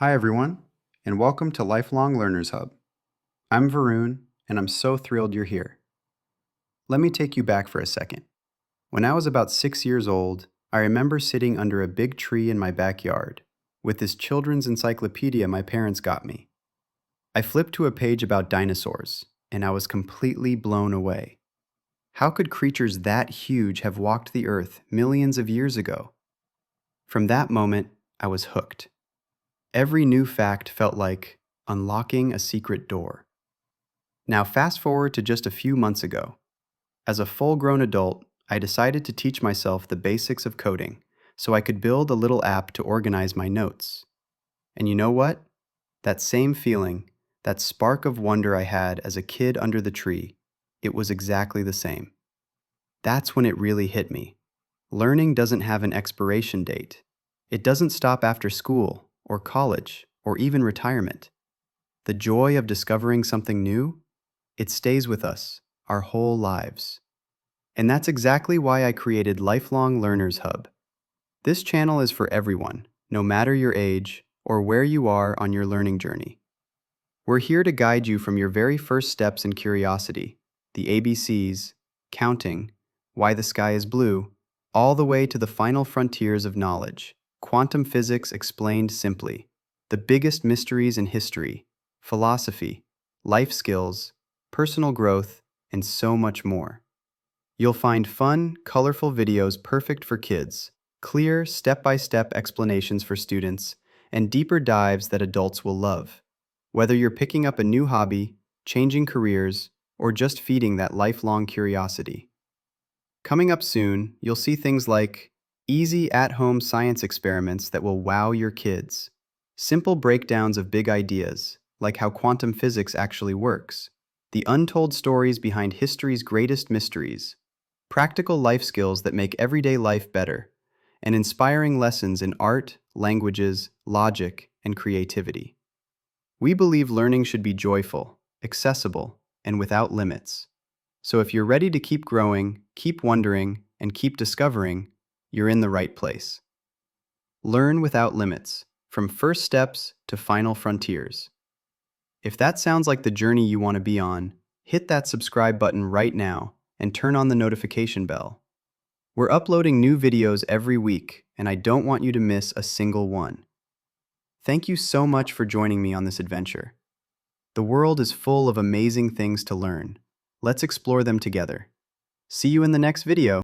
Hi everyone, and welcome to Lifelong Learners Hub. I'm Varun, and I'm so thrilled you're here. Let me take you back for a second. When I was about 6 years old, I remember sitting under a big tree in my backyard with this children's encyclopedia my parents got me. I flipped to a page about dinosaurs, and I was completely blown away. How could creatures that huge have walked the earth millions of years ago? From that moment, I was hooked. Every new fact felt like unlocking a secret door. Now, fast forward to just a few months ago. As a full grown adult, I decided to teach myself the basics of coding so I could build a little app to organize my notes. And you know what? That same feeling, that spark of wonder I had as a kid under the tree, it was exactly the same. That's when it really hit me. Learning doesn't have an expiration date. It doesn't stop after school, or college, or even retirement. The joy of discovering something new, it stays with us our whole lives. And that's exactly why I created Lifelong Learners Hub. This channel is for everyone, no matter your age or where you are on your learning journey. We're here to guide you from your very first steps in curiosity, the ABCs, counting, why the sky is blue, all the way to the final frontiers of knowledge, quantum physics explained simply, the biggest mysteries in history, philosophy, life skills, personal growth, and so much more. You'll find fun, colorful videos perfect for kids, clear, step-by-step explanations for students, and deeper dives that adults will love. Whether you're picking up a new hobby, changing careers, or just feeding that lifelong curiosity. Coming up soon, you'll see things like easy at-home science experiments that will wow your kids, simple breakdowns of big ideas, like how quantum physics actually works, the untold stories behind history's greatest mysteries, practical life skills that make everyday life better, and inspiring lessons in art, languages, logic, and creativity. We believe learning should be joyful, accessible, and without limits. So if you're ready to keep growing, keep wondering, and keep discovering, you're in the right place. Learn without limits, from first steps to final frontiers. If that sounds like the journey you want to be on, hit that subscribe button right now and turn on the notification bell. We're uploading new videos every week, and I don't want you to miss a single one. Thank you so much for joining me on this adventure. The world is full of amazing things to learn. Let's explore them together. See you in the next video.